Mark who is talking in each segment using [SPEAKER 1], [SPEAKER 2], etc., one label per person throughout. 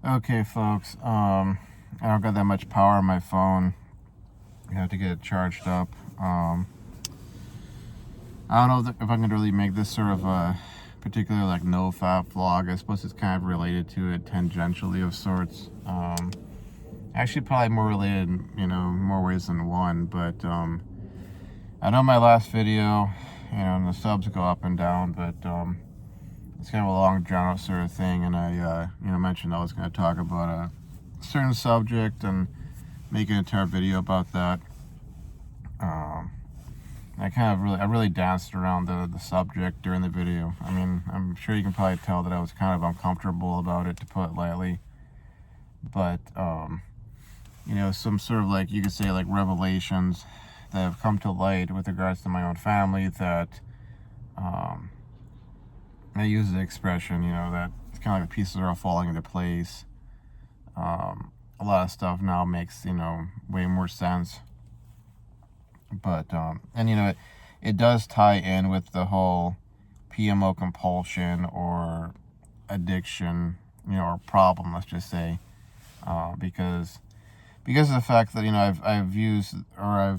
[SPEAKER 1] Okay, folks. I don't got that much power on my phone. I have to get it charged up. I don't know if I can really make this sort of a particular like Nofap vlog. I suppose it's kind of related to it tangentially of sorts. Actually, probably more related, more ways than one. But I know my last video, and the subs go up and down, but it's kind of a long, drawn out sort of thing, and I, mentioned I was going to talk about a certain subject and make an entire video about that. I really danced around the subject during the video. I mean, I'm sure you can probably tell that I was kind of uncomfortable about it, to put it lightly. But, some sort of like, you could say like revelations that have come to light with regards to my own family that, I use the expression, that it's kind of like the pieces are all falling into place. A lot of stuff now makes, way more sense. But, it does tie in with the whole PMO compulsion or addiction, or problem, let's just say, because of the fact that, I've used, or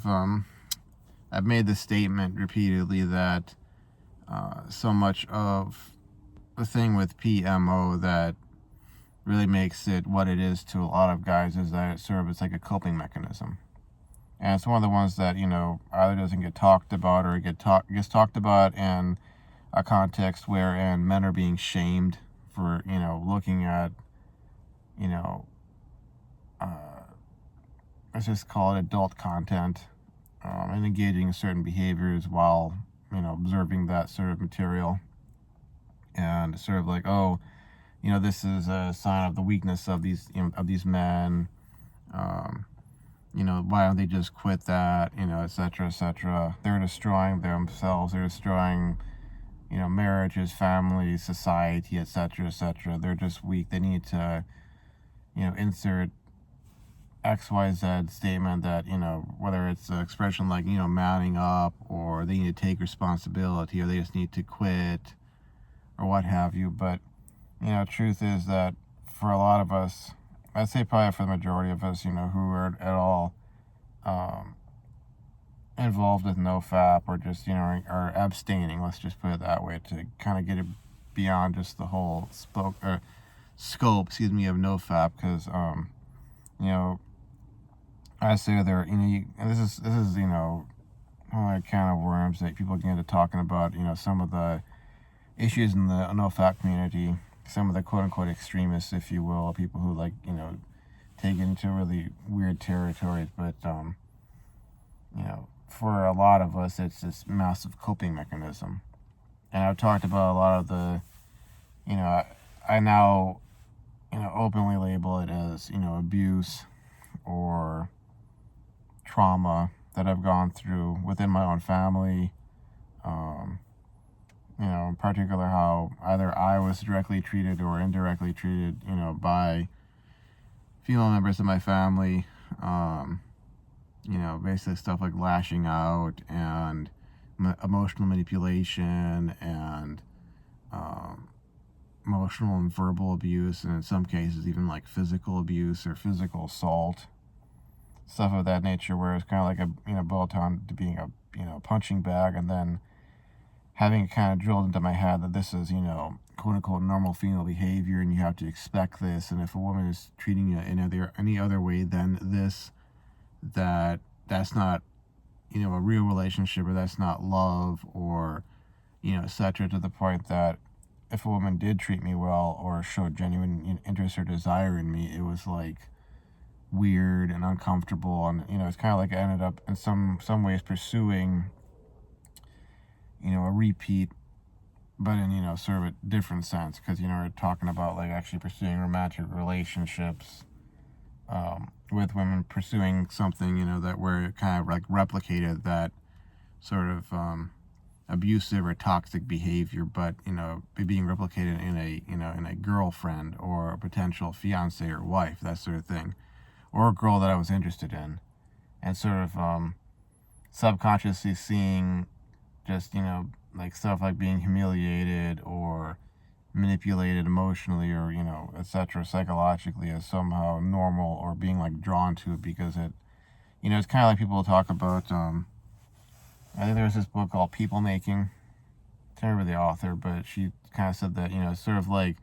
[SPEAKER 1] I've made the statement repeatedly that so much of the thing with PMO that really makes it what it is to a lot of guys is that it's like a coping mechanism. And it's one of the ones that, either doesn't get talked about or gets talked about in a context wherein men are being shamed for, looking at, let's just call it adult content, and engaging in certain behaviors while, observing that sort of material. And sort of like, oh, this is a sign of the weakness of these, of these men. Why don't they just quit that, et cetera, et cetera. They're destroying themselves. They're destroying, marriages, families, society, et cetera, et cetera. They're just weak. They need to, insert XYZ statement that, whether it's an expression like, manning up, or they need to take responsibility, or they just need to quit, or what have you. But, truth is that for a lot of us, I'd say probably for the majority of us, who are at all involved with Nofap, or just, are abstaining, let's just put it that way, to kind of get it beyond just the whole scope, of Nofap, because, I say there, and this is, a can of worms that people get into talking about, some of the issues in the Nofap community, some of the quote-unquote extremists, if you will, people who take it into really weird territories. But for a lot of us, it's this massive coping mechanism. And I've talked about a lot of the, I now, openly label it as, abuse or trauma that I've gone through within my own family. In particular, how either I was directly treated or indirectly treated, by female members of my family. Basically stuff like lashing out and emotional manipulation and emotional and verbal abuse, and in some cases even like physical abuse or physical assault, stuff of that nature, where it's kind of like a boiled down to being a punching bag, and then having it kind of drilled into my head that this is, quote unquote normal female behavior, and you have to expect this, and if a woman is treating you in any other way than this, that's not, a real relationship, or that's not love, or, etc., to the point that if a woman did treat me well or showed genuine interest or desire in me, it was like weird and uncomfortable, and it's kind of like I ended up in some ways pursuing, a repeat, but in sort of a different sense, because we're talking about like actually pursuing romantic relationships with women, pursuing something that where it kind of like replicated that sort of abusive or toxic behavior, but being replicated in a girlfriend or a potential fiance or wife, that sort of thing, or a girl that I was interested in, and sort of subconsciously seeing just like stuff like being humiliated or manipulated emotionally or, etc., psychologically as somehow normal, or being like drawn to it because it, it's kind of like people talk about, I think there's this book called People Making. I can't remember the author, but she kind of said that, it's sort of like,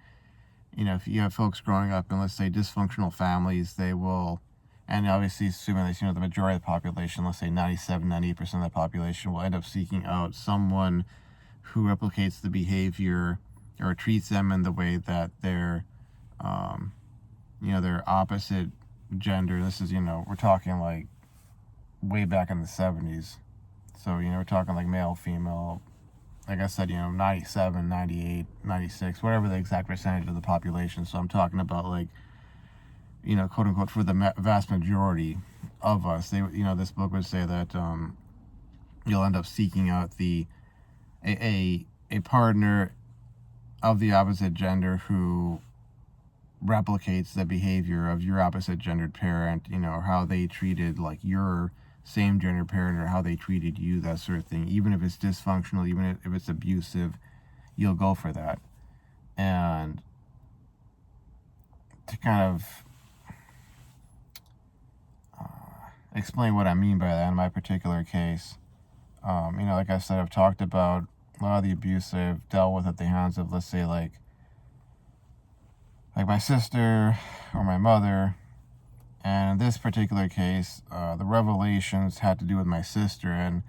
[SPEAKER 1] if you have folks growing up in, let's say, dysfunctional families, they will, and obviously assuming that, the majority of the population, let's say 97, 98% of the population, will end up seeking out someone who replicates the behavior or treats them in the way that um, their opposite gender. This is, we're talking like way back in the 70s. So, we're talking like male, female, like I said, 97, 98, 96, whatever the exact percentage of the population. So I'm talking about like, quote unquote, for the vast majority of us, this book would say that you'll end up seeking out a partner of the opposite gender who replicates the behavior of your opposite gendered parent, or how they treated like your same gender parent, or how they treated you, that sort of thing. Even if it's dysfunctional, even if it's abusive, you'll go for that. And to kind of explain what I mean by that in my particular case, like I said, I've talked about a lot of the abuse I've dealt with at the hands of, let's say, like my sister or my mother. And in this particular case, the revelations had to do with my sister, and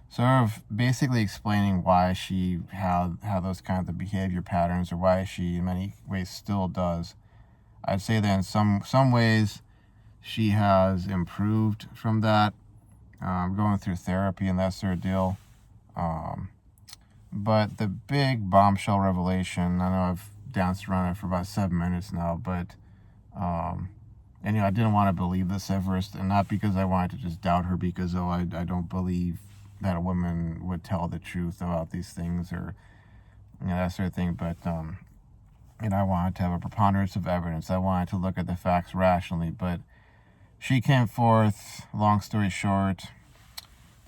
[SPEAKER 1] sort of basically explaining why she had those kinds of behavior patterns, or why she in many ways still does. I'd say that in some ways she has improved from that, going through therapy and that sort of deal. But the big bombshell revelation, I know I've danced around it for about 7 minutes now, but and I didn't want to believe this at first, and not because I wanted to just doubt her, because I don't believe that a woman would tell the truth about these things, or that sort of thing. But I wanted to have a preponderance of evidence. I wanted to look at the facts rationally. But she came forth, long story short,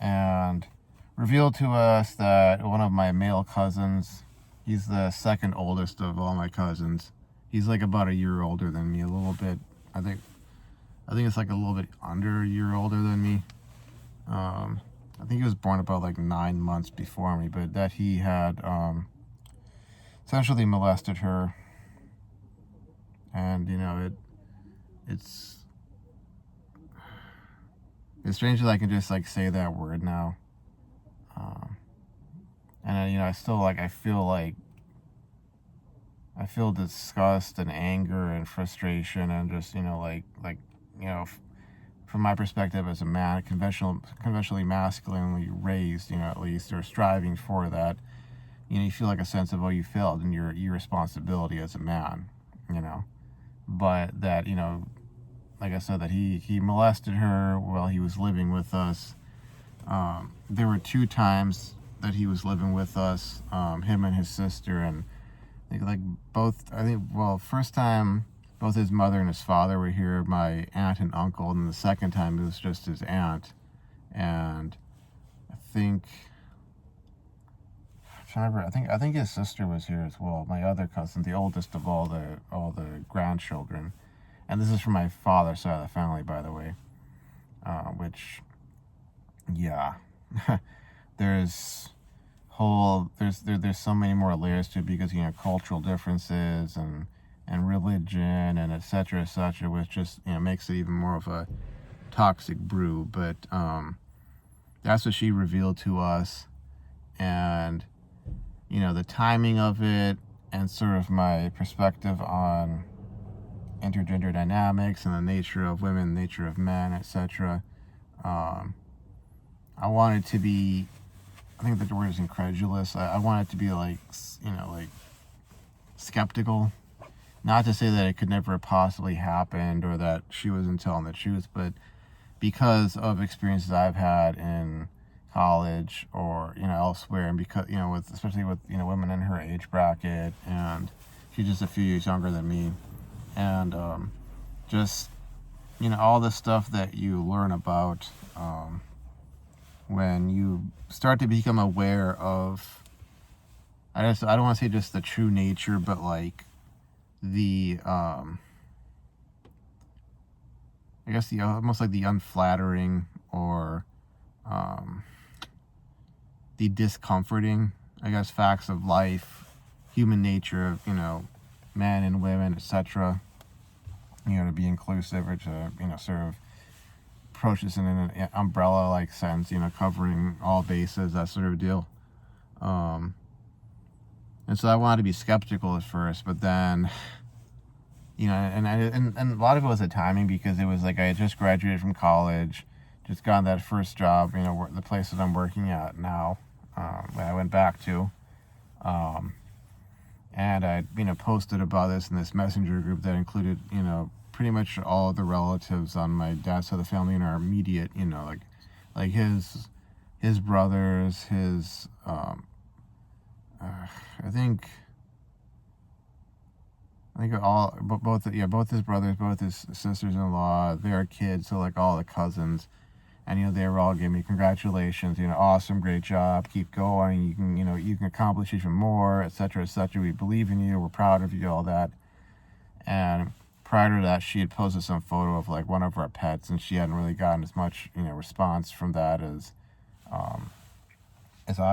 [SPEAKER 1] and revealed to us that one of my male cousins, he's the second oldest of all my cousins. He's like about a year older than me, a little bit. I think it's like a little bit under a year older than me. I think he was born about like 9 months before me, but that he had essentially molested her. And it's strange that I can just like say that word now. And I still I feel disgust and anger and frustration, and just from my perspective as a man, conventionally masculinely raised, at least, or striving for that, you feel like a sense of, you failed in your responsibility as a man, but that, like I said, that he molested her while he was living with us. There were 2 times that he was living with us, him and his sister, and first time both his mother and his father were here, my aunt and uncle, and the second time it was just his aunt. And I think his sister was here as well, my other cousin, the oldest of all the grandchildren. And this is from my father's side of the family, by the way. Which, yeah, there's so many more layers to it, because cultural differences and religion and etc., which just makes it even more of a toxic brew. But that's what she revealed to us, and the timing of it, and sort of my perspective on intergender dynamics and the nature of women, nature of men, etc. I wanted to be, I think the word is incredulous. I wanted to be like skeptical. Not to say that it could never have possibly happened, or that she wasn't telling the truth, but because of experiences I've had in college or elsewhere, and because especially with women in her age bracket, and she's just a few years younger than me, and just all the stuff that you learn about when you start to become aware of I don't want to say just the true nature, but like the I guess the almost like the unflattering or um, the discomforting, I guess, facts of life, human nature of, men and women, etc. To be inclusive or to, sort of approach this in an umbrella-like sense, covering all bases, that sort of deal. And so I wanted to be skeptical at first, but then, and a lot of it was the timing, because it was like I had just graduated from college, just gotten that first job, the place that I'm working at now, that I went back to. And I, posted about this in this messenger group that included, pretty much all of the relatives on my dad's side of the family in our immediate, like his brothers, his, I think all, both his brothers, both his sisters-in-law, their kids, so like all the cousins, and they were all giving me congratulations, awesome, great job, keep going, you can accomplish even more, etc., etc. We believe in you, we're proud of you, all that. And prior to that, she had posted some photo of like one of our pets, and she hadn't really gotten as much response from that as I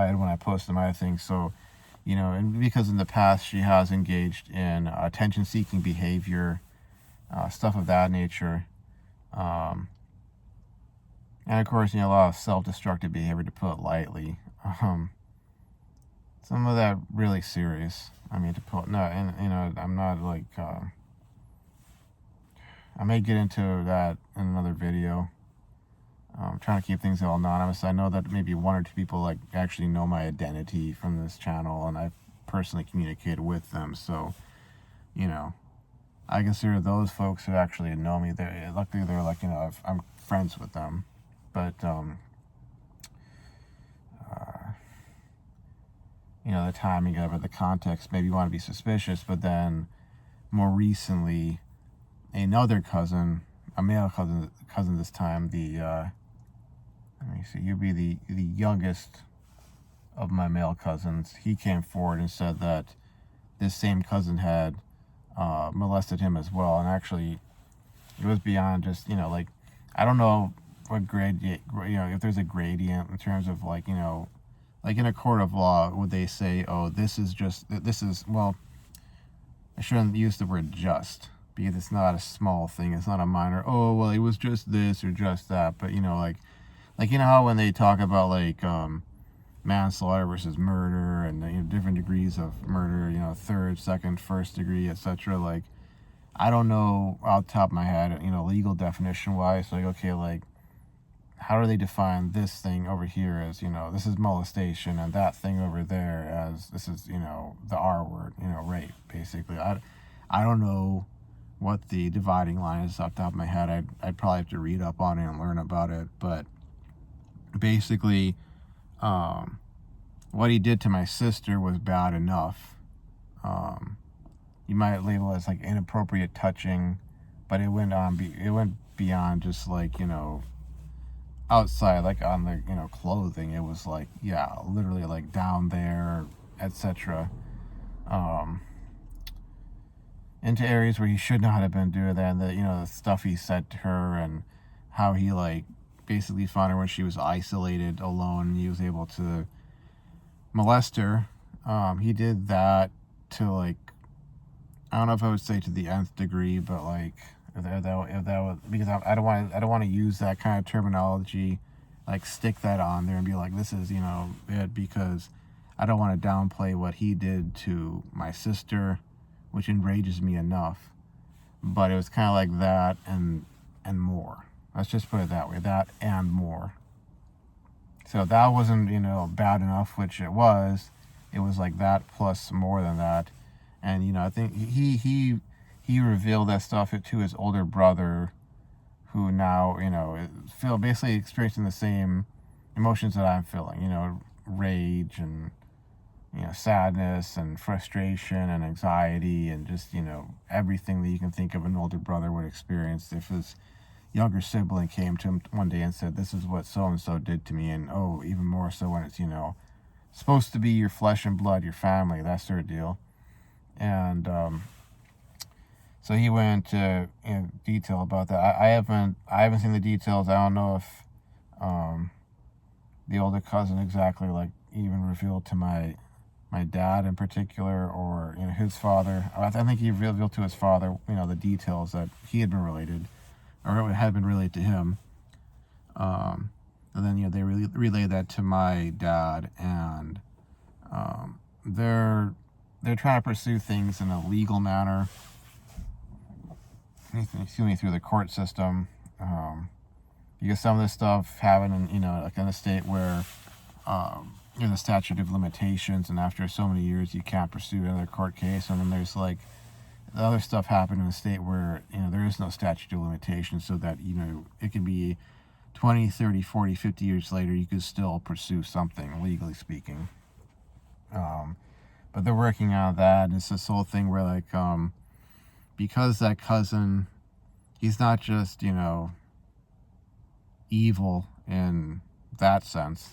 [SPEAKER 1] had when I posted my thing. So, and because in the past she has engaged in attention-seeking behavior, stuff of that nature. And of course, a lot of self-destructive behavior, to put it lightly. Some of that really serious. I mean, I'm not like, I may get into that in another video. I'm trying to keep things all anonymous. I know that maybe one or two people like actually know my identity from this channel, and I've personally communicated with them. So, I consider those folks who actually know me. Luckily, they're like, I'm friends with them. But the timing of it, the context, maybe you want to be suspicious. But then, more recently, another cousin, a male cousin this time, let me see, he'd be the youngest of my male cousins. He came forward and said that this same cousin had molested him as well. And actually, it was beyond just, like, I don't know what if there's a gradient in terms of like, like in a court of law, would they say, oh, well, I shouldn't use the word just, because it's not a small thing, it's not a minor, oh, well, it was just this or just that. But, like how when they talk about like manslaughter versus murder, and different degrees of murder, third, second, first degree, etc. Like, I don't know off the top of my head, legal definition wise, like, okay, like, how do they define this thing over here as, this is molestation, and that thing over there as this is, the R word, rape, basically. I don't know what the dividing line is off the top of my head. I'd probably have to read up on it and learn about it. But basically, what he did to my sister was bad enough. You might label it as like inappropriate touching, but it went beyond just like, outside, like on the clothing. It was like, yeah, literally like down there, etc. Into areas where he should not have been doing that, and the stuff he said to her, and how he like basically found her when she was isolated, alone, and he was able to molest her. He did that to like, I don't know if I would say to the nth degree, but like, if that was, because I don't want to use that kind of terminology, like stick that on there and be like, this is it, because I don't want to downplay what he did to my sister, which enrages me enough. But it was kind of like that and more. Let's just put it that way, that and more. So that wasn't bad enough, which it was. It was like that plus more than that. And I think he revealed that stuff to his older brother, who now feel basically experiencing the same emotions that I'm feeling. Rage and sadness and frustration and anxiety, and just everything that you can think of an older brother would experience if his younger sibling came to him one day and said, this is what so and so did to me. And even more so when it's supposed to be your flesh and blood, your family, that sort of deal. And so he went in detail about that. I haven't seen the details. I don't know if the older cousin exactly like even revealed to my dad in particular, or his father. I think he revealed to his father the details that he had been related, or had been related to him. And then they relayed that to my dad, and they're trying to pursue things in a legal manner. Excuse me, through the court system, because some of this stuff happened in like in a state where the statute of limitations, and after so many years you can't pursue another court case. And then there's like the other stuff happened in a state where there is no statute of limitations, so that it can be 20, 30, 40, 50 years later, you could still pursue something, legally speaking. But they're working on that. It's this whole thing where, like, because that cousin, he's not just, evil in that sense,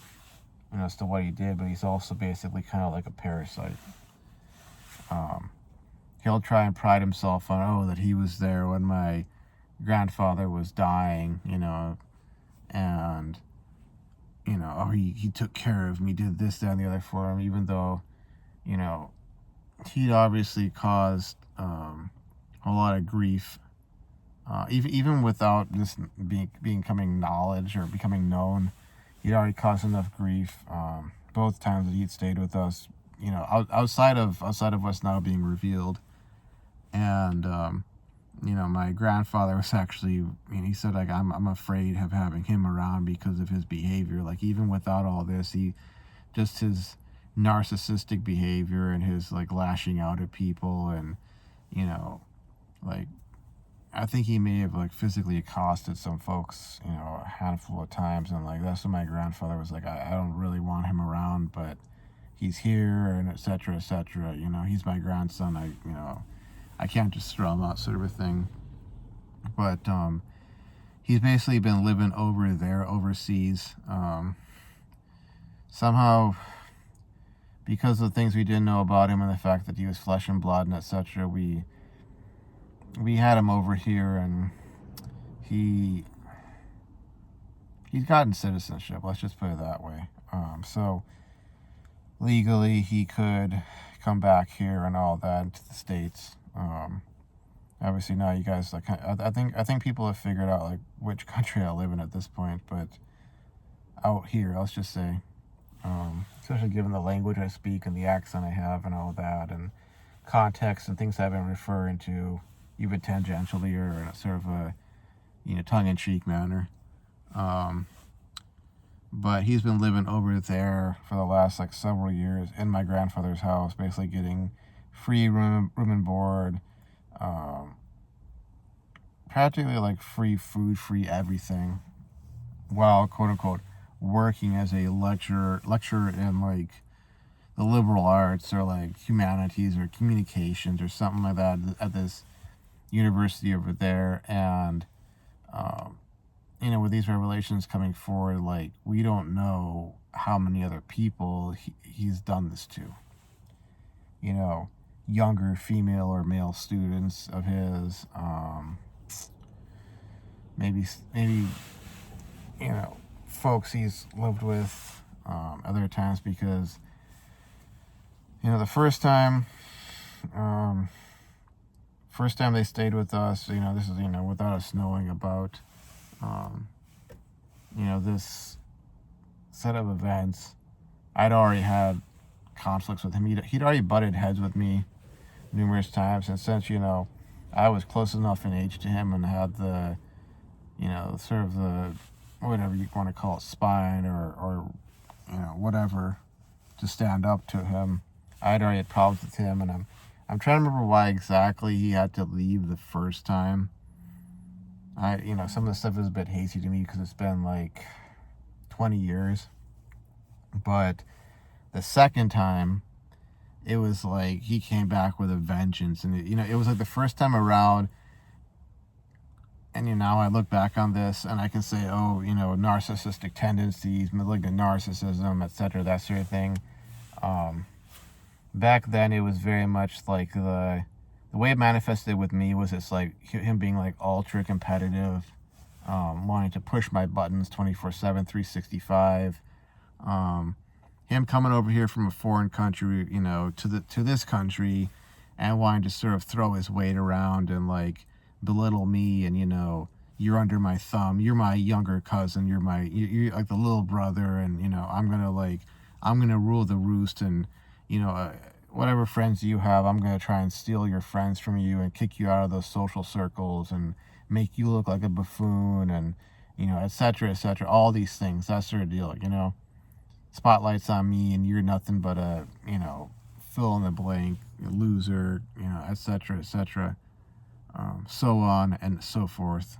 [SPEAKER 1] as to what he did, but he's also basically kind of like a parasite. He'll try and pride himself on, that he was there when my grandfather was dying, and he took care of me, did this, that, and the other for him, even though he'd obviously caused a lot of grief, even without this becoming knowledge or becoming known. He'd already caused enough grief both times that he'd stayed with us, outside of what's now being revealed. And my grandfather was actually, he said, like, I'm afraid of having him around because of his behavior. Like, even without all this, his narcissistic behavior and his, like, lashing out at people, and, like, I think he may have, like, physically accosted some folks, a handful of times. And, like, that's when my grandfather was like, I don't really want him around, but he's here, and et cetera, he's my grandson. I can't just throw him out, sort of a thing. But he's basically been living over there, overseas. Somehow, because of things we didn't know about him and the fact that he was flesh and blood and et cetera, we had him over here, and he's gotten citizenship. Let's just put it that way. So legally, he could come back here and all that to the States. Obviously now you guys, like, I think people have figured out, like, which country I live in at this point, but out here, let's just say, especially given the language I speak and the accent I have and all that, and context and things I've been referring to, even tangentially or in a sort of a tongue-in-cheek manner. But he's been living over there for the last, like, several years in my grandfather's house, basically getting free room and board, practically, like, free food, free everything, while, quote unquote, working as a lecturer in, like, the liberal arts, or, like, humanities or communications or something like that at this university over there. And with these revelations coming forward, like, we don't know how many other people he's done this to. Younger female or male students of his, maybe folks he's lived with other times, because the first time they stayed with us, this is without us knowing about this set of events. I'd already had conflicts with him. He'd already butted heads with me numerous times, and since I was close enough in age to him and had the sort of the, whatever you want to call it, spine or whatever, to stand up to him, I'd already had problems with him. And I'm trying to remember why exactly he had to leave the first time. Some of the stuff is a bit hazy to me because it's been like 20 years. But the second time, it was like he came back with a vengeance. And, it was like the first time around. And, now I look back on this and I can say, narcissistic tendencies, malignant narcissism, etc., that sort of thing. Back then it was very much like the way it manifested with me was it's like him being like ultra competitive, wanting to push my buttons 24/7, 365. Him coming over here from a foreign country, to this country, and wanting to sort of throw his weight around and like belittle me, and you're under my thumb, you're my younger cousin, you're like the little brother, and I'm gonna rule the roost, and you know uh, whatever friends you have, I'm gonna try and steal your friends from you and kick you out of those social circles and make you look like a buffoon, and etc., etc., all these things, that sort of deal. Spotlight's on me, and you're nothing but a fill in the blank loser, etc., etc., so on and so forth.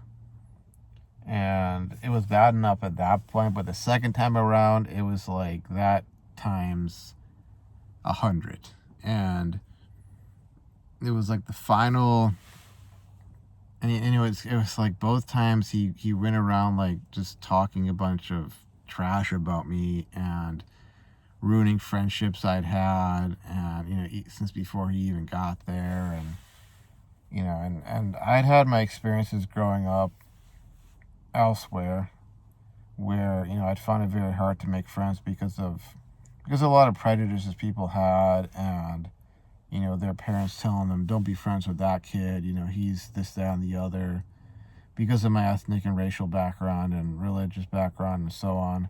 [SPEAKER 1] And it was bad enough at that point, but the second time around, it was like that times 100. And it was like the final, and it was like both times he went around like just talking a bunch of trash about me and ruining friendships I'd had, and since before he even got there. And and I'd had my experiences growing up elsewhere where I'd found it very hard to make friends because of a lot of prejudices people had, and their parents telling them, don't be friends with that kid, he's this, that, and the other, because of my ethnic and racial background and religious background and so on.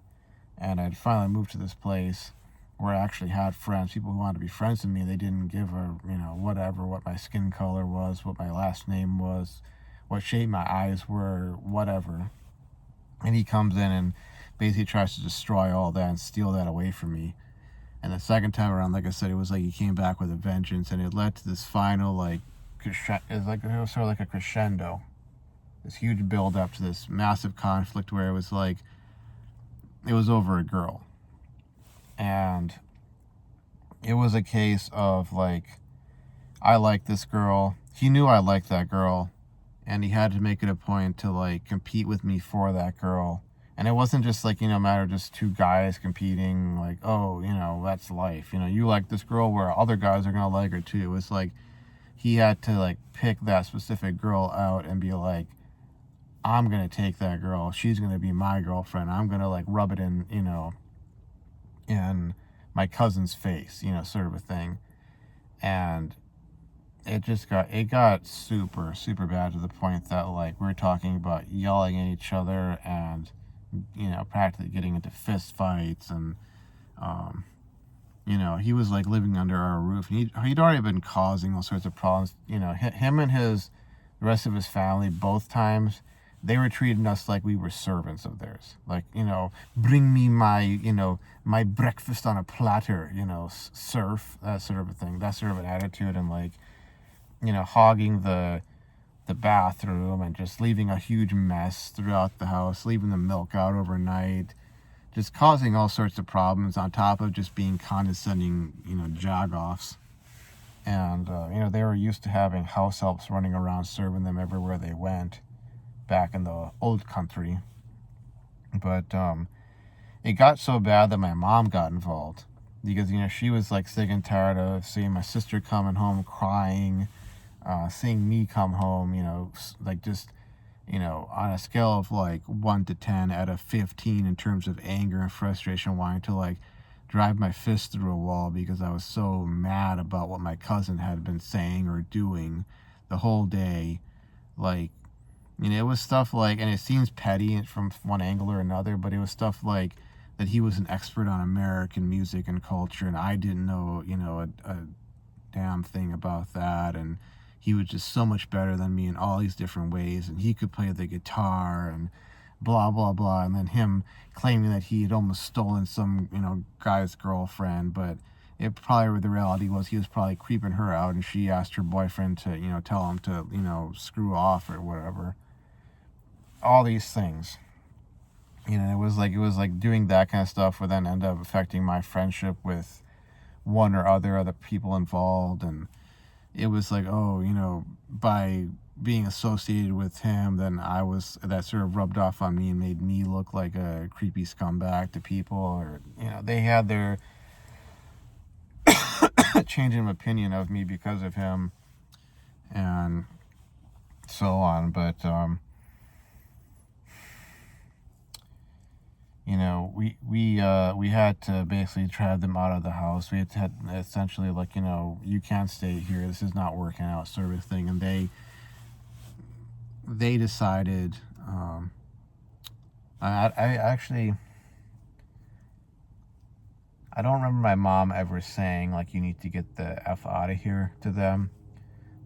[SPEAKER 1] And I'd finally moved to this place where I actually had friends, people who wanted to be friends with me. They didn't give a whatever, what my skin color was, what my last name was, what shape my eyes were, whatever. And he comes in and basically tries to destroy all that and steal that away from me. And the second time around, like I said, it was like he came back with a vengeance, and it led to this final it was sort of like a crescendo, this huge build up to this massive conflict where it was like it was over a girl. And it was a case of like, I like this girl, he knew I liked that girl, and he had to make it a point to like compete with me for that girl. And it wasn't just like, matter of just two guys competing, like, oh, that's life. You like this girl where other guys are going to like her too. It was like he had to like pick that specific girl out and be like, I'm going to take that girl. She's going to be my girlfriend. I'm going to like rub it in, in my cousin's face, sort of a thing. And it got super, super bad, to the point that like we were talking about yelling at each other and practically getting into fist fights. And he was like living under our roof, and he'd already been causing all sorts of problems. Him and the rest of his family, both times they were treating us like we were servants of theirs. Like, bring me my my breakfast on a platter, serf, that sort of a thing, that sort of an attitude. And like hogging the bathroom and just leaving a huge mess throughout the house, leaving the milk out overnight, just causing all sorts of problems on top of just being condescending, jagoffs. And, they were used to having house helps running around serving them everywhere they went back in the old country. But it got so bad that my mom got involved because, she was like sick and tired of seeing my sister coming home crying, seeing me come home, like just, on a scale of like 1 to 10 out of 15 in terms of anger and frustration, wanting to like drive my fist through a wall because I was so mad about what my cousin had been saying or doing the whole day. Like, it was stuff like, and it seems petty from one angle or another, but it was stuff like that he was an expert on American music and culture, and I didn't know, a damn thing about that, and he was just so much better than me in all these different ways, and he could play the guitar and blah blah blah. And then him claiming that he had almost stolen some guy's girlfriend, but the reality was he was probably creeping her out, and she asked her boyfriend to tell him to screw off or whatever. All these things, it was like doing that kind of stuff would then end up affecting my friendship with one or other people involved. And it was like, oh, by being associated with him, then that sort of rubbed off on me and made me look like a creepy scumbag to people. Or, they had their changing of opinion of me because of him, and so on. But you know, we had to basically drive them out of the house. We had essentially, like, you know, you can't stay here. This is not working out, sort of thing. And they decided. I actually, I don't remember my mom ever saying, like, you need to get the F out of here to them.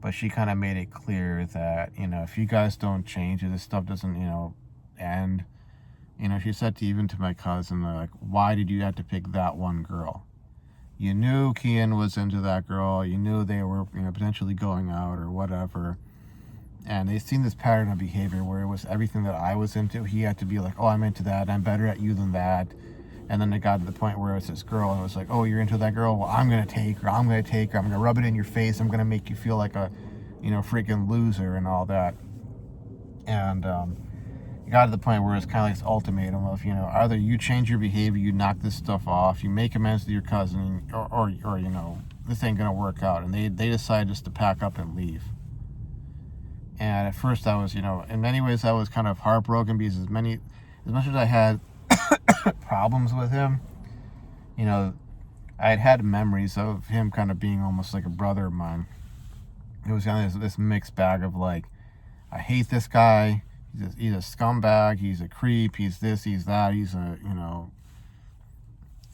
[SPEAKER 1] But she kind of made it clear that, you know, if you guys don't change, if this stuff doesn't, you know, end, you know, she said to even to my cousin, like, why did you have to pick that one girl? You knew Kian was into that girl. You knew they were, you know, potentially going out or whatever. And they've seen this pattern of behavior where it was everything that I was into. He had to be like, oh, I'm into that. I'm better at you than that. And then it got to the point where it's this girl, and it was like, oh, you're into that girl? Well, I'm going to take her. I'm going to take her. I'm going to rub it in your face. I'm going to make you feel like a, you know, freaking loser and all that. And it got to the point where it's kind of like this ultimatum of, you know, either you change your behavior, you knock this stuff off, you make amends to your cousin, or you know, this ain't going to work out. And they decided just to pack up and leave. And at first I was, you know, in many ways I was kind of heartbroken because as much as I had problems with him, you know, I had memories of him kind of being almost like a brother of mine. It was kind of this mixed bag of, like, I hate this guy, he's a scumbag, he's a creep, he's this, he's that, he's a, you know,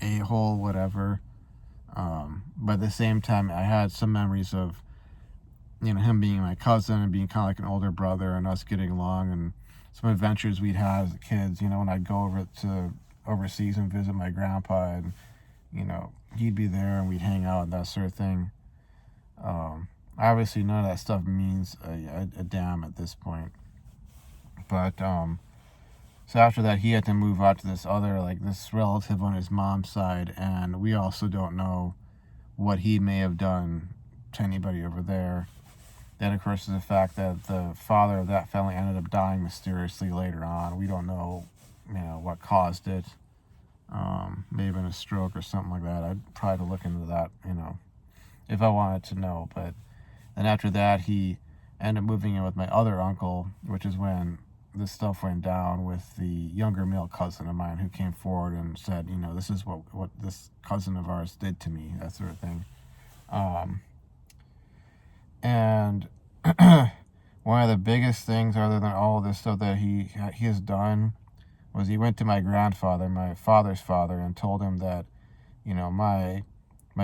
[SPEAKER 1] a-hole, whatever. But at the same time, I had some memories of, you know, him being my cousin and being kind of like an older brother and us getting along, and some adventures we'd had as kids, you know, when I'd go over to overseas and visit my grandpa, and, you know, he'd be there and we'd hang out and that sort of thing. Obviously none of that stuff means a damn at this point. But so after that, he had to move out to this other, like, this relative on his mom's side, and we also don't know what he may have done to anybody over there. Then, of course, is the fact that the father of that family ended up dying mysteriously later on. We don't know, you know, what caused it. Maybe been a stroke or something like that. I'd probably look into that, you know, if I wanted to know. But then after that, he ended up moving in with my other uncle, which is when this stuff went down with the younger male cousin of mine who came forward and said, you know, this is what this cousin of ours did to me, that sort of thing. And one of the biggest things, other than all of this stuff that he has done, was he went to my grandfather, my father's father, and told him that, you know, my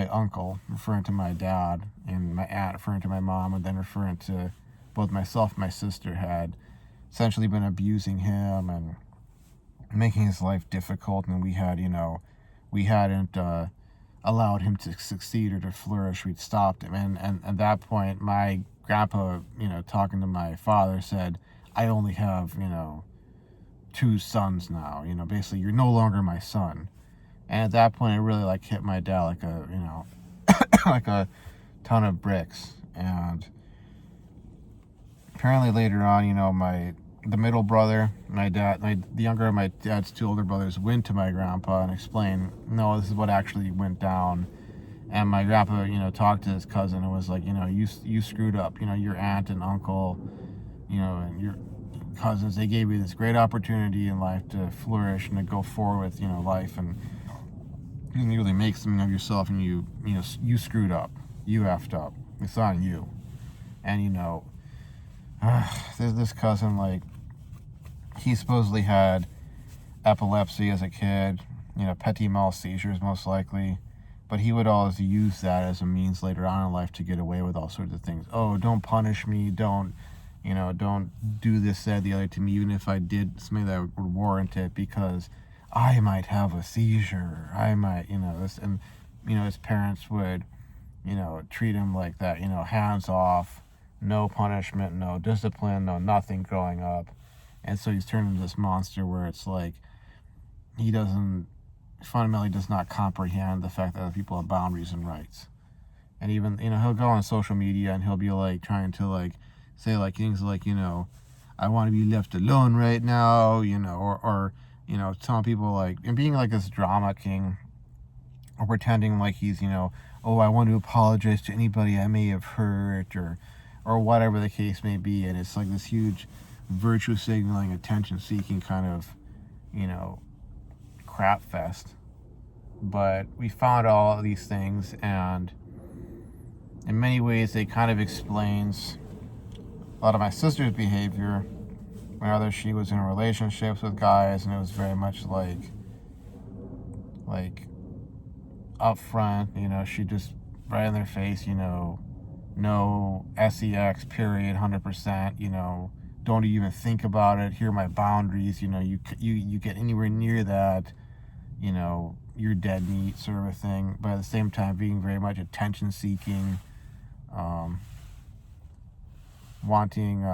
[SPEAKER 1] uncle, referring to my dad, and my aunt, referring to my mom, and then referring to both myself and my sister, had essentially been abusing him and making his life difficult, and we hadn't allowed him to succeed or to flourish. We'd stopped him, and at that point, my grandpa, you know, talking to my father, said, I only have, you know, 2 sons now, you know, basically, you're no longer my son. And at that point, it really, like, hit my dad like a, you know, like a ton of bricks. And apparently later on, you know, the middle brother, the younger of my dad's 2 older brothers, went to my grandpa and explained, no, this is what actually went down. And my grandpa, you know, talked to his cousin and was like, you know, you screwed up. You know, your aunt and uncle, you know, and your cousins, they gave you this great opportunity in life to flourish and to go forward with, you know, life, and you really make something of yourself, and you screwed up. You effed up. It's on you. And, you know, this cousin, like, he supposedly had epilepsy as a kid, you know, petit mal seizures most likely, but he would always use that as a means later on in life to get away with all sorts of things. Oh, don't punish me, don't do this, that, the other to me, even if I did something that would warrant it, because I might have a seizure, I might, you know, this, and, you know, his parents would, you know, treat him like that, you know, hands off, no punishment, no discipline, no nothing growing up. And so he's turned into this monster where it's like he fundamentally does not comprehend the fact that other people have boundaries and rights. And even, you know, he'll go on social media and he'll be like trying to, like, say, like, things like, you know, I want to be left alone right now, you know, or you know, telling people, like, and being like this drama king, or pretending like he's, you know, oh, I want to apologize to anybody I may have hurt, or whatever the case may be. And it's like this huge virtue signaling, attention seeking kind of, crap fest. But we found all of these things, and in many ways it kind of explains a lot of my sister's behavior whenever she was in relationships with guys, and it was very much like upfront, she just right in their face, no sex, period, 100%, don't even think about it, here are my boundaries, you get anywhere near that, you're dead meat sort of a thing, but at the same time being very much attention seeking, wanting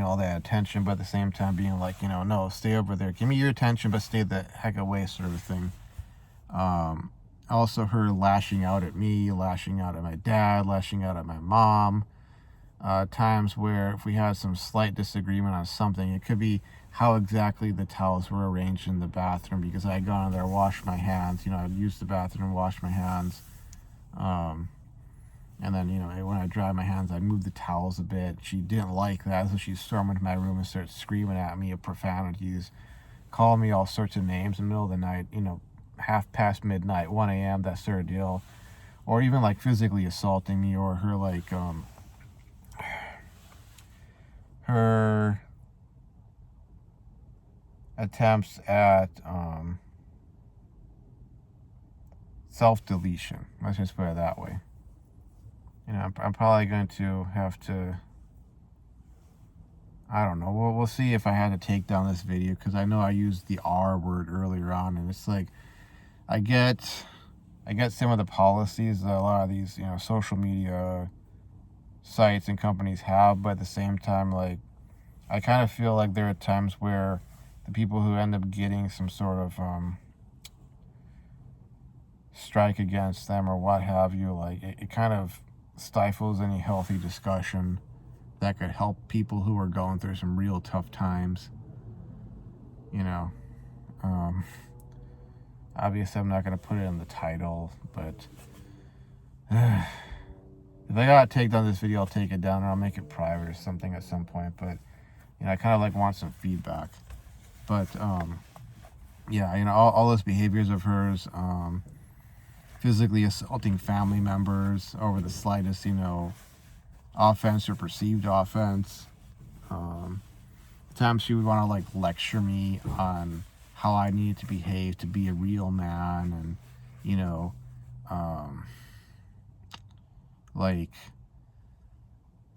[SPEAKER 1] all that attention, but at the same time being like, no, stay over there, give me your attention, but stay the heck away sort of a thing. Also her lashing out at me, lashing out at my dad, lashing out at my mom. Times where if we had some slight disagreement on something, it could be how exactly the towels were arranged in the bathroom, because I had gone in there, washed my hands, I'd use the bathroom, wash my hands. And then, when I dried my hands, I'd move the towels a bit. She didn't like that, so she'd storm into my room and start screaming at me of profanities, calling me all sorts of names in the middle of the night, 1:30 midnight, 1 a.m., that sort of deal. Or even, like, physically assaulting me, or her, like, her attempts at, self-deletion. Let's just put it that way. I'm probably going to have to, I don't know, we'll see if I had to take down this video, because I know I used the R word earlier on, and it's like, I get some of the policies that a lot of these, social media sites and companies have, but at the same time, like, I kind of feel like there are times where the people who end up getting some sort of strike against them or what have you, like, it kind of stifles any healthy discussion that could help people who are going through some real tough times. Obviously I'm not going to put it in the title, but if I gotta take down this video, I'll take it down, or I'll make it private or something at some point. But I kind of like want some feedback. But yeah, all those behaviors of hers, physically assaulting family members over the slightest, offense or perceived offense. Times she would want to like lecture me on how I need to behave to be a real man, and like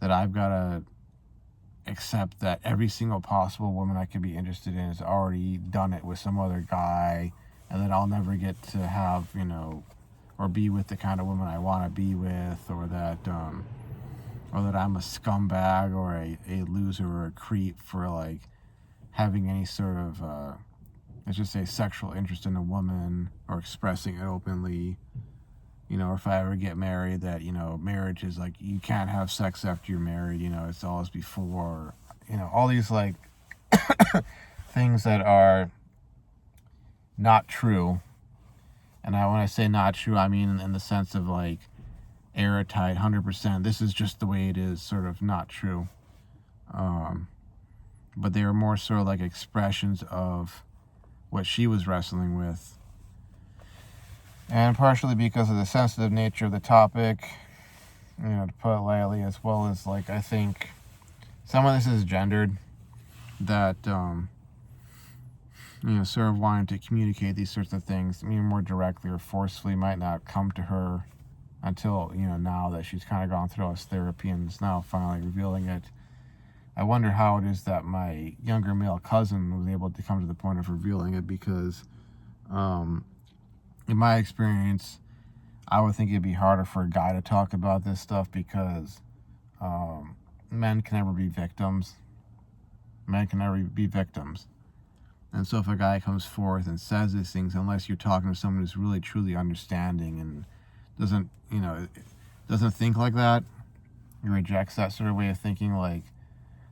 [SPEAKER 1] that I've got to accept that every single possible woman I could be interested in has already done it with some other guy, and that I'll never get to have, or be with the kind of woman I want to be with, or that I'm a scumbag or a loser or a creep for like having any sort of let's just say sexual interest in a woman, or expressing it openly, or if I ever get married, that marriage is like, you can't have sex after you're married, it's always before, all these like things that are not true. And when I say not true, I mean in the sense of like airtight, 100%, this is just the way it is, sort of not true. But they are more sort of like expressions of what she was wrestling with. And partially because of the sensitive nature of the topic, to put it lightly, as well as like, I think some of this is gendered, that, sort of wanting to communicate these sorts of things, more directly or forcefully, might not come to her until, now that she's kind of gone through all this therapy and is now finally revealing it. I wonder how it is that my younger male cousin was able to come to the point of revealing it, because in my experience, I would think it'd be harder for a guy to talk about this stuff, because men can never be victims. Men can never be victims. And so if a guy comes forth and says these things, unless you're talking to someone who's really truly understanding and doesn't think like that, he rejects that sort of way of thinking. Like,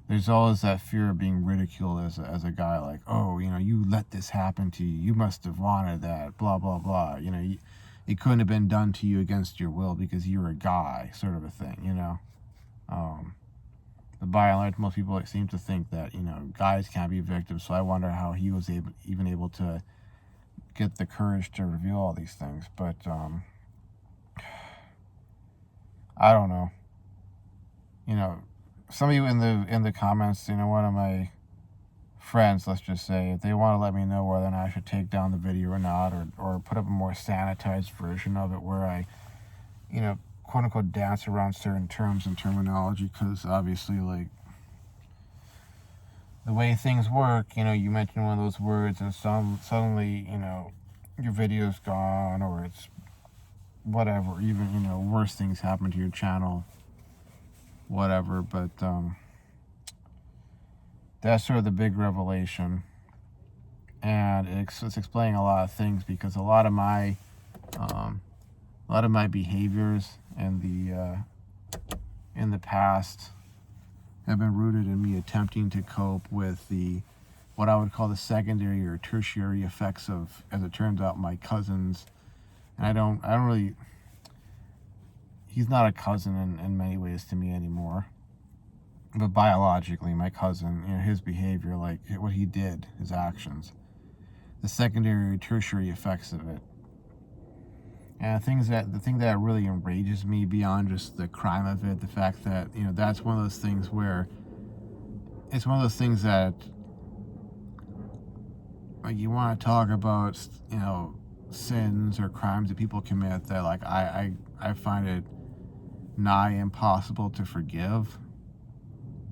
[SPEAKER 1] there's always that fear of being ridiculed as a guy, like, oh, you let this happen to you, you must have wanted that, blah blah blah. it couldn't have been done to you against your will because you're a guy, sort of a thing, you know. But by and large, most people seem to think that, you know, guys can't be victims. So I wonder how he was even able to get the courage to reveal all these things. But I don't know. You know, some of you in the comments, you know, one of my friends, let's just say, if they want to let me know whether or not I should take down the video or not, or put up a more sanitized version of it where I, you know, quote unquote dance around certain terms and terminology, because obviously, like, the way things work, you know, you mention one of those words and suddenly, you know, your video's gone, or it's whatever, even, you know, worse things happen to your channel, whatever. But that's sort of the big revelation, and it's explaining a lot of things, because a lot of my behaviors in the past have been rooted in me attempting to cope with what I would call the secondary or tertiary effects of, as it turns out, my cousins. And I don't really, he's not a cousin in many ways to me anymore. But biologically, my cousin, you know, his behavior, like what he did, his actions, the secondary or tertiary effects of it. And the thing that really enrages me beyond just the crime of it, the fact that, you know, that's one of those things where it's one of those things that, like, you want to talk about, you know, sins or crimes that people commit that, like, I find it nigh impossible to forgive,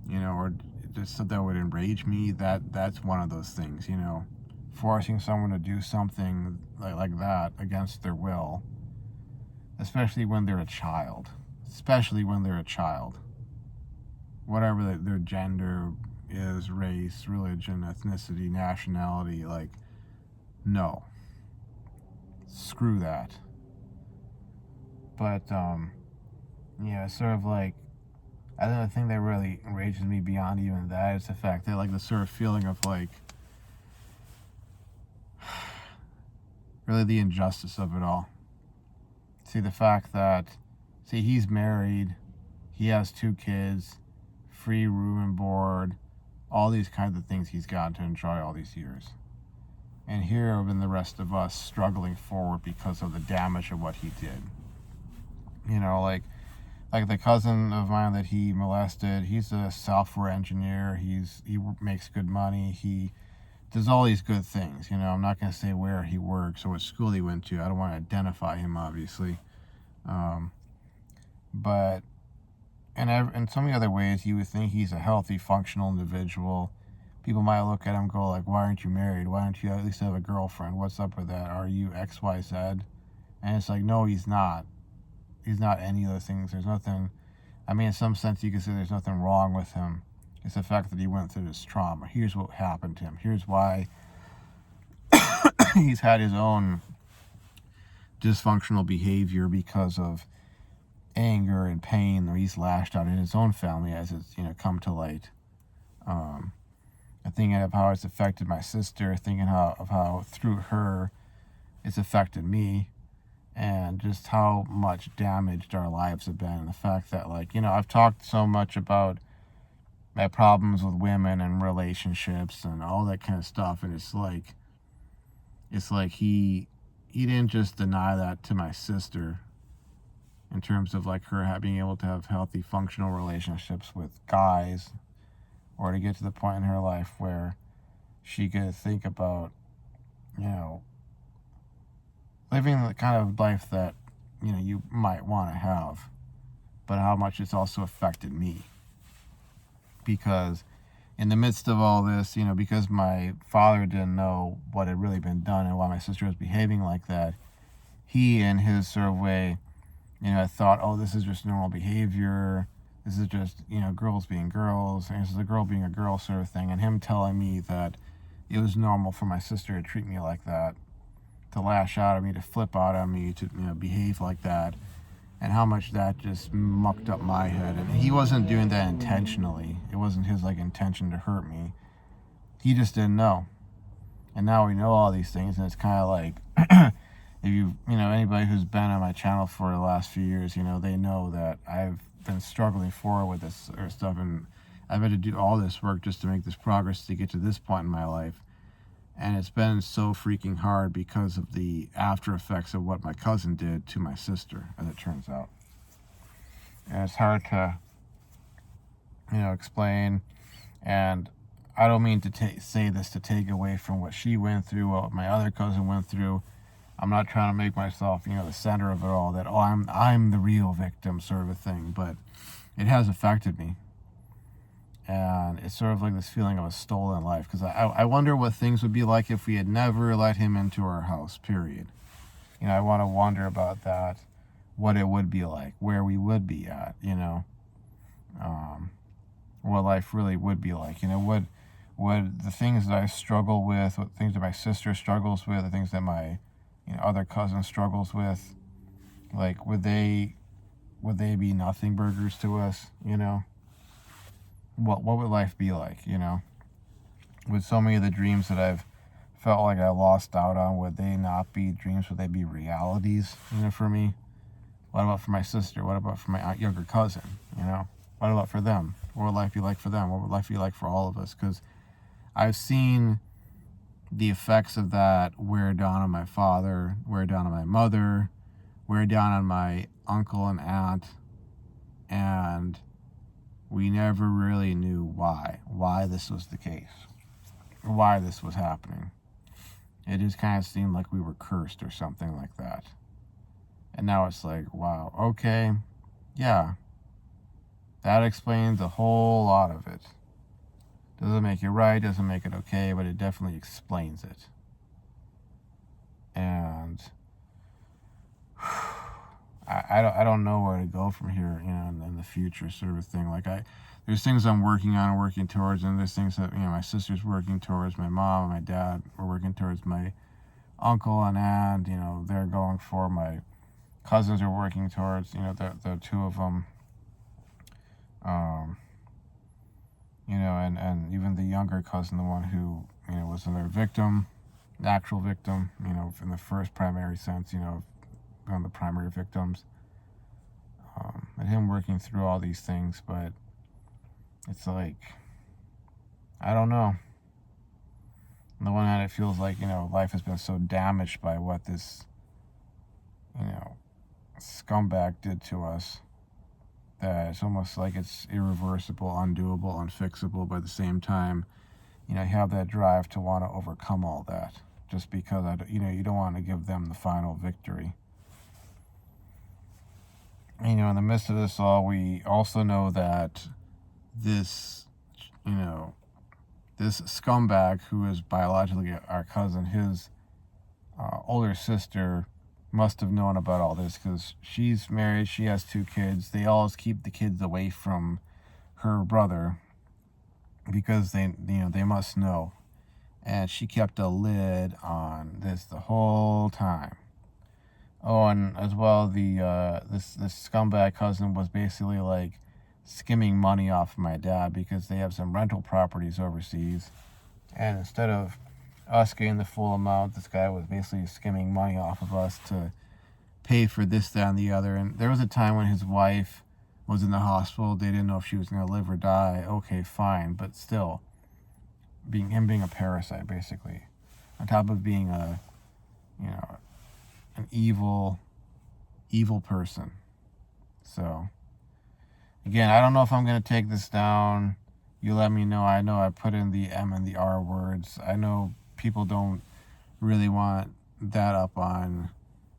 [SPEAKER 1] you know, or just something that would enrage me. That's one of those things, you know, forcing someone to do something like that against their will. Especially when they're a child. Whatever their gender is, race, religion, ethnicity, nationality, like, no. Screw that. But, yeah, sort of like, I think the thing that really enrages me beyond even that is the fact that, like, the sort of feeling of, like, really the injustice of it all. See, the fact that, he's married, he has 2 kids, free room and board, all these kinds of things he's gotten to enjoy all these years. And here have been the rest of us struggling forward because of the damage of what he did. You know, like the cousin of mine that he molested, he's a software engineer, he makes good money, he does all these good things. You know, I'm not going to say where he works or what school he went to. I don't want to identify him, obviously. But in so many other ways, you would think he's a healthy, functional individual. People might look at him and go, like, why aren't you married? Why don't you at least have a girlfriend? What's up with that? Are you X, Y, Z? And it's like, no, he's not. He's not any of those things. There's nothing, I mean, in some sense, you could say there's nothing wrong with him. It's the fact that he went through this trauma. Here's what happened to him. Here's why he's had his own dysfunctional behavior because of anger and pain, or he's lashed out at his own family as it's, you know, come to light. Thinking of how it's affected my sister, thinking of how through her it's affected me, and just how much damaged our lives have been. And the fact that, like, you know, I've talked so much about my problems with women and relationships and all that kind of stuff, and it's like he didn't just deny that to my sister in terms of, like, her being able to have healthy, functional relationships with guys, or to get to the point in her life where she could think about, you know, living the kind of life that, you know, you might want to have, but how much it's also affected me. Because in the midst of all this, you know, because my father didn't know what had really been done and why my sister was behaving like that, he, in his sort of way, you know, thought, oh, this is just normal behavior. This is just, you know, girls being girls. And this is a girl being a girl sort of thing. And him telling me that it was normal for my sister to treat me like that, to lash out at me, to flip out at me, to, you know, behave like that. And how much that just mucked up my head. And he wasn't doing that intentionally. It wasn't his, like, intention to hurt me. He just didn't know. And now we know all these things, and it's kind of like, if anybody who's been on my channel for the last few years, they know that I've been struggling forward with this sort of stuff, and I've had to do all this work just to make this progress to get to this point in my life. And it's been so freaking hard because of the after effects of what my cousin did to my sister, as it turns out. And it's hard to, explain. And I don't mean to say this to take away from what she went through, what my other cousin went through. I'm not trying to make myself, the center of it all, that, I'm the real victim sort of a thing. But it has affected me. And it's sort of like this feeling of a stolen life. Because I wonder what things would be like if we had never let him into our house, period. I want to wonder about that, what it would be like, where we would be at, what life really would be like. Would the things that I struggle with, what things that my sister struggles with, the things that my other cousin struggles with, like, would they be nothing burgers to us, What would life be like, Would so many of the dreams that I've felt like I lost out on, would they not be dreams? Would they be realities, for me? What about for my sister? What about for my younger cousin, What about for them? What would life be like for them? What would life be like for all of us? Because I've seen the effects of that wear down on my father, wear down on my mother, wear down on my uncle and aunt, and we never really knew why this was the case, why this was happening. It just kind of seemed like we were cursed or something like that. And now it's like, wow, okay, yeah, that explains a whole lot of it. Doesn't make it right, doesn't make it okay, but it definitely explains it. And I don't know where to go from here, in the future sort of thing. Like, there's things I'm working on and working towards, and there's things that, my sister's working towards, my mom and my dad are working towards, my uncle and aunt, they're going for, my cousins are working towards, the two of them, and even the younger cousin, the one who, was another victim, actual victim, in the first primary sense, one of the primary victims, and him working through all these things. But it's like, I don't know. On the one hand, it feels like, life has been so damaged by what this, scumbag did to us, that it's almost like it's irreversible, undoable, unfixable. But at the same time, you have that drive to want to overcome all that, just because, you don't want to give them the final victory. In the midst of this all, we also know that this, this scumbag, who is biologically our cousin, his older sister must have known about all this, because she's married, she has 2 kids. They always keep the kids away from her brother because they must know. And she kept a lid on this the whole time. Oh, and as well, this scumbag cousin was basically like skimming money off of my dad, because they have some rental properties overseas, and instead of us getting the full amount, this guy was basically skimming money off of us to pay for this, that, and the other. And there was a time when his wife was in the hospital. They didn't know if she was going to live or die. Okay, fine, but still, being a parasite, basically, on top of being an evil person. So, again, I don't know if I'm going to take this down. You let me know. I know I put in the M and the R words. I know people don't really want that up on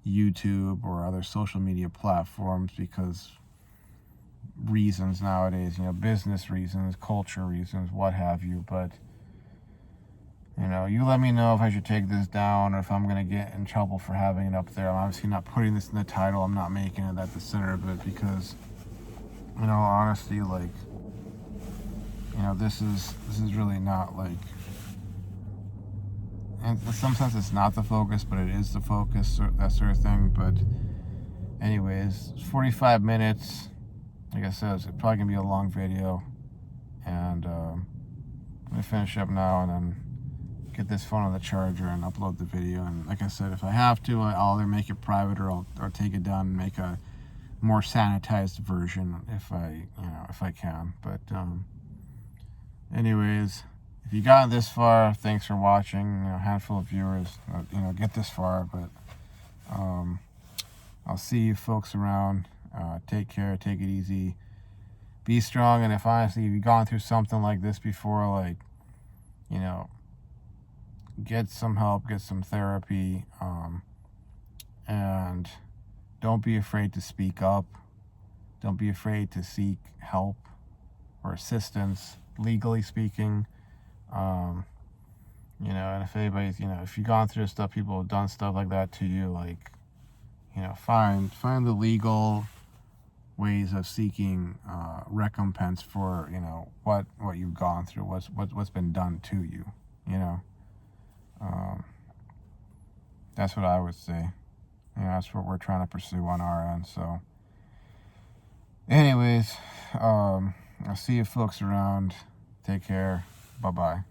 [SPEAKER 1] YouTube or other social media platforms because reasons nowadays, business reasons, culture reasons, what have you. But, you let me know if I should take this down, or if I'm going to get in trouble for having it up there. I'm obviously not putting this in the title. I'm not making it at the center of it because, honestly, like, this is really not, like, in some sense it's not the focus, but it is the focus, that sort of thing. But anyways, 45 minutes. Like I said, it's probably going to be a long video. And I'm going to finish up now and then get this phone on the charger and upload the video. And like I said, if I have to, I'll either make it private or I'll take it down and make a more sanitized version if I can. But anyways, if you got this far, thanks for watching. A handful of viewers, get this far. But I'll see you folks around. Take care. Take it easy. Be strong. And if you've gone through something like this before, like, get some help, get some therapy, and don't be afraid to speak up. Don't be afraid to seek help or assistance, legally speaking. And if anybody's, if you've gone through stuff, people have done stuff like that to you, like, find the legal ways of seeking recompense for, what you've gone through, what's been done to you, That's what I would say. That's what we're trying to pursue on our end. So anyways, I'll see you folks around. Take care. Bye-bye.